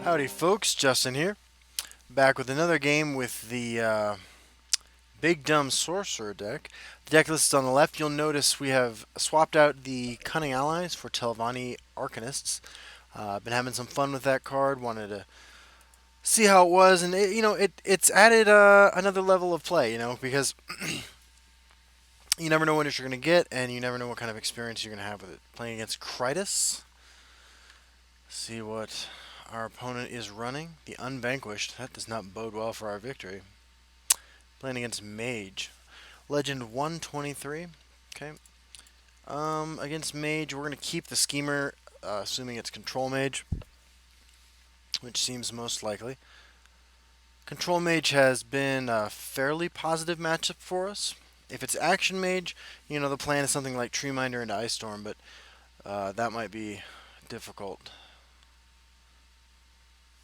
Howdy folks, Justin here, back with another game with the Big Dumb Sorcerer deck. The deck list is on the left. You'll notice we have swapped out the Cunning Allies for Telvanni Arcanists. Been having some fun with that card, wanted to see how it was, and it's added another level of play, because you never know what you're going to get, and you never know what kind of experience you're going to have with it. Playing against Critus, see what our opponent is running. The Unvanquished. That does not bode well for our victory. Playing against Mage. Legend 123. Okay. Against Mage, we're going to keep the Schemer, assuming it's Control Mage, which seems most likely. Control Mage has been a fairly positive matchup for us. If it's Action Mage, the plan is something like Tree Minder into Ice Storm, but that might be difficult.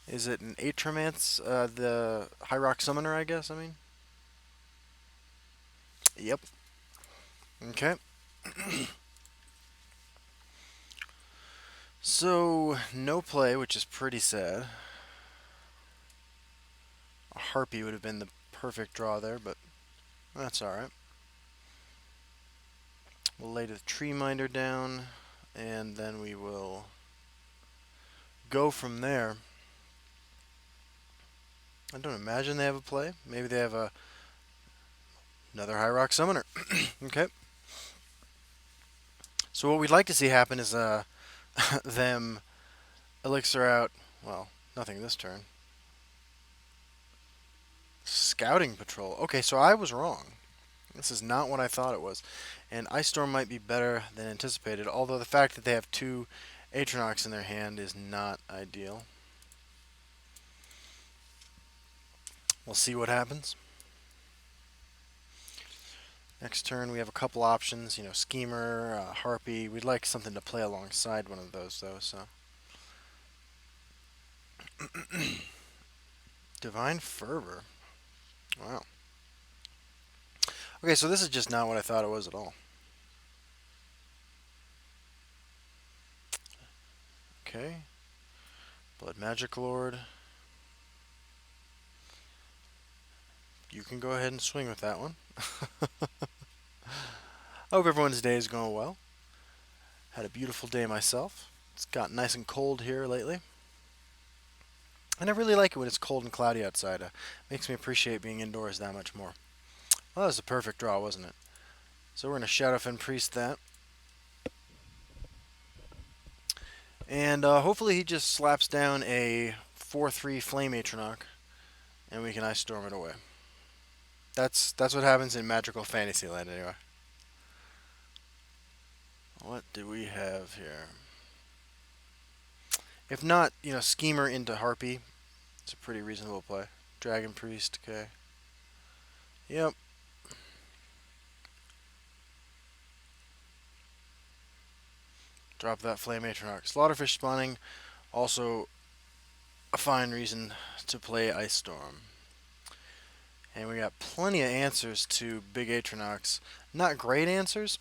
Is it an Atromance, the High Rock Summoner, I guess, Yep. Okay. So, no play, which is pretty sad. A Harpy would have been the perfect draw there, but that's alright. We'll lay the Tree Minder down, and then we will go from there. I don't imagine they have a play. Maybe they have another High Rock Summoner. Okay. So what we'd like to see happen is them elixir out, well, nothing this turn. Scouting Patrol. Okay, so I was wrong. This is not what I thought it was. And Ice Storm might be better than anticipated, although the fact that they have two Atronox in their hand is not ideal. We'll see what happens. Next turn we have a couple options, Schemer, Harpy. We'd like something to play alongside one of those, though, so. Divine Fervor. Wow. Okay, so this is just not what I thought it was at all. Okay. Blood Magic Lord. You can go ahead and swing with that one. I hope everyone's day is going well. Had a beautiful day myself. It's gotten nice and cold here lately. And I really like it when it's cold and cloudy outside. Makes me appreciate being indoors that much more. Well, that was a perfect draw, wasn't it? So we're going to Shadow Fen Priest that. And hopefully he just slaps down a 4/3 Flame Atronach, and we can Ice Storm it away. That's what happens in Magical Fantasyland, anyway. What do we have here? If not, Schemer into Harpy. It's a pretty reasonable play. Dragon Priest, okay. Yep. Drop that Flame Atronach. Slaughterfish spawning, also a fine reason to play Ice Storm. And we got plenty of answers to big Atronox. Not great answers,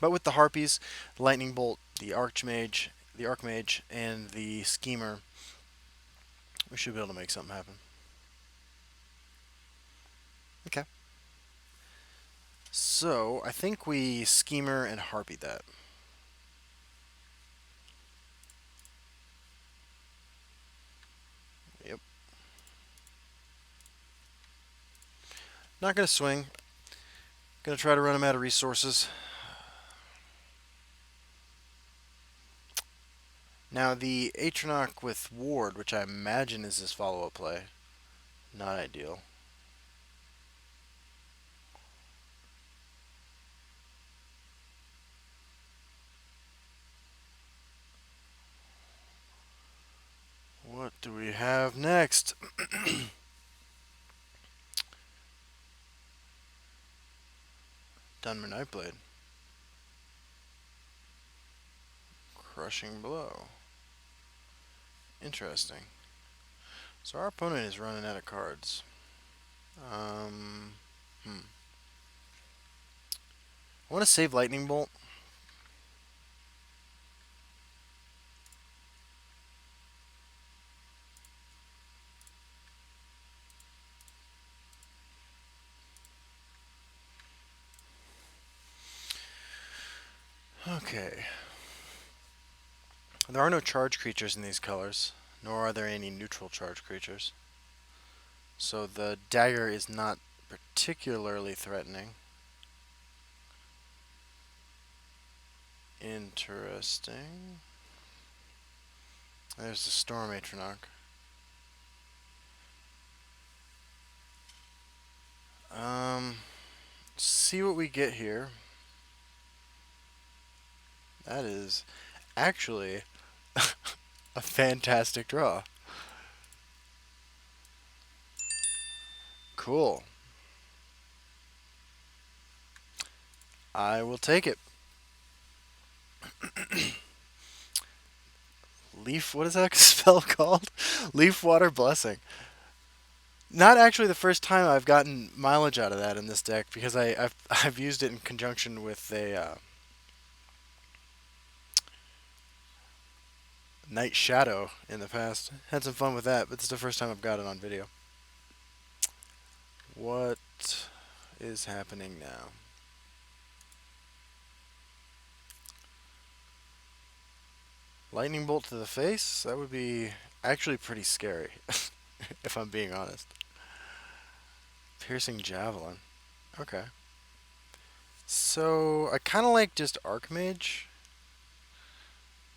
but with the Harpies, the Lightning Bolt, the Archmage, and the Schemer, we should be able to make something happen. Okay. So, I think we Schemer and Harpy that. Yep. Not going to swing. Going to try to run him out of resources. Now, the Atronach with Ward, which I imagine is his follow-up play, not ideal. What do we have next? Dunmer Nightblade. Crushing Blow. Interesting. So our opponent is running out of cards. I want to save Lightning Bolt. Okay. There are no charge creatures in these colors, nor are there any neutral charge creatures. So the dagger is not particularly threatening. Interesting. There's the Storm Atronach. See what we get here. That is actually a fantastic draw. Cool. I will take it. Leaf, what is that spell called? Leaf Water Blessing. Not actually the first time I've gotten mileage out of that in this deck because I've used it in conjunction with a Night Shadow in the past. Had some fun with that, but it's the first time I've got it on video. What is happening now? Lightning bolt to the face? That would be actually pretty scary, if I'm being honest. Piercing javelin. Okay. So, I kind of like just Archmage.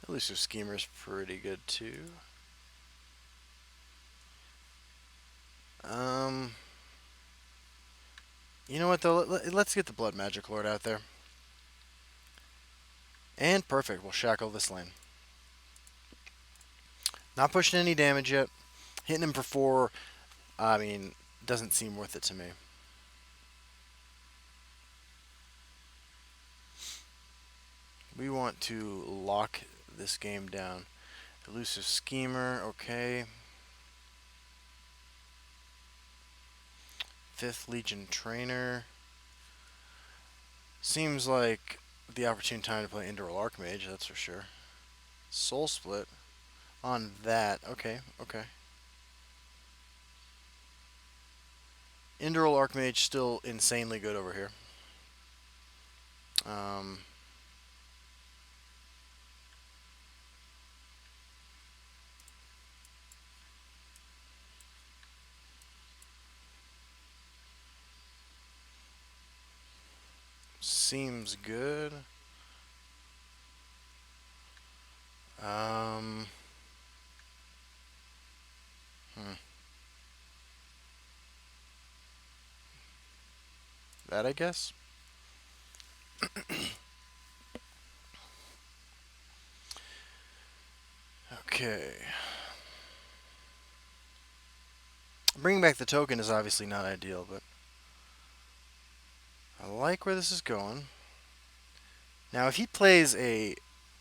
Elusive Schemer's pretty good too. You know what though? Let's get the Blood Magic Lord out there. And perfect. We'll shackle this lane. Not pushing any damage yet. Hitting him for 4, I mean, doesn't seem worth it to me. We want to lock this game down. Elusive Schemer, okay. 5th Legion Trainer. Seems like the opportune time to play Indoril Archmage, that's for sure. Soul Split on that. Okay, okay. Indoril Archmage still insanely good over here. Seems good. That, I guess. Okay. Bringing back the token is obviously not ideal, but I like where this is going. Now, if he plays a...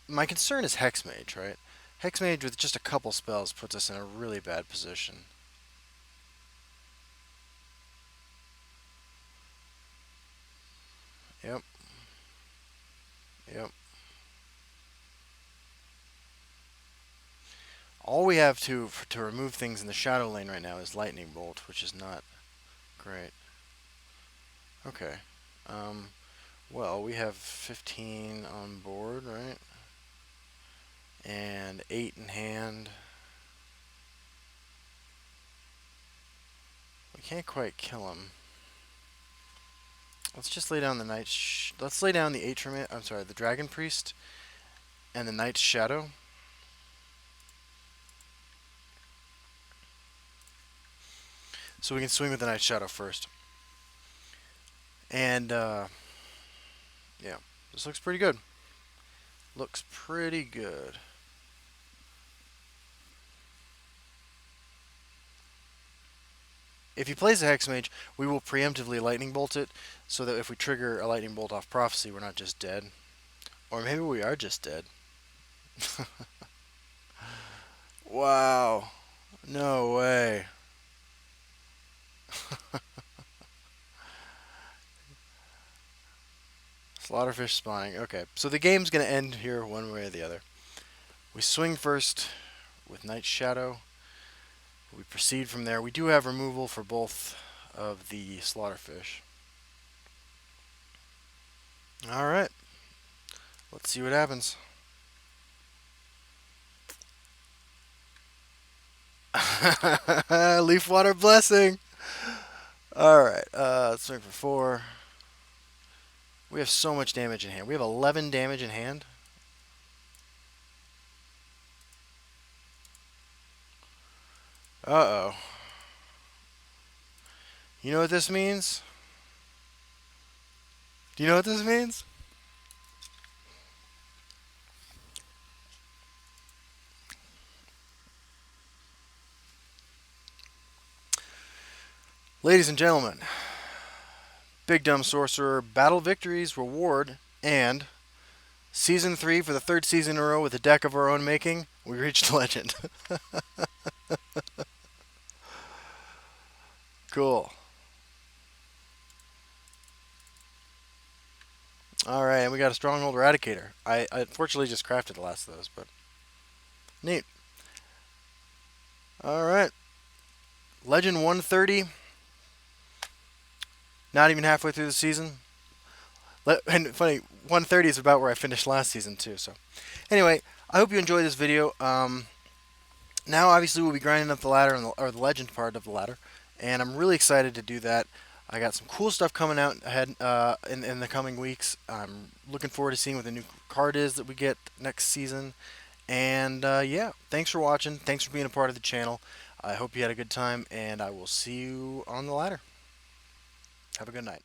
My concern is Hexmage, right? Hexmage with just a couple spells puts us in a really bad position. Yep. Yep. All we have to remove things in the shadow lane right now is Lightning Bolt, which is not great. Okay. Well, we have 15 on board, right? And 8 in hand. We can't quite kill him. Let's just lay down the let's lay down the I'm sorry, the Dragon Priest and the Knight's Shadow. So we can swing with the Knight's Shadow first. And, yeah. This looks pretty good. Looks pretty good. If he plays a Hexmage, we will preemptively Lightning Bolt it, so that if we trigger a Lightning Bolt off Prophecy, we're not just dead. Or maybe we are just dead. Wow. No way. Slaughterfish spawning. Okay, so the game's going to end here one way or the other. We swing first with Knight's Shadow. We proceed from there. We do have removal for both of the Slaughterfish. Alright. Let's Let's see what happens. Leaf Water Blessing. Alright, let's swing for 4. We have so much damage in hand. We have 11 damage in hand. Uh-oh. You know what this means? Do you know what this means? Ladies and gentlemen, Big Dumb Sorcerer, Battle Victories, Reward, and Season 3 for the 3rd season in a row with a deck of our own making, we reached Legend. Cool. Alright, and we got a Stronghold Eradicator. I unfortunately just crafted the last of those, but neat. Alright. Legend 130. Not even halfway through the season. And funny, 130 is about where I finished last season too. So, anyway, I hope you enjoyed this video. Now, obviously, we'll be grinding up the ladder or the legend part of the ladder, and I'm really excited to do that. I got some cool stuff coming out ahead in the coming weeks. I'm looking forward to seeing what the new card is that we get next season. And yeah, thanks for watching. Thanks for being a part of the channel. I hope you had a good time, and I will see you on the ladder. Have a good night.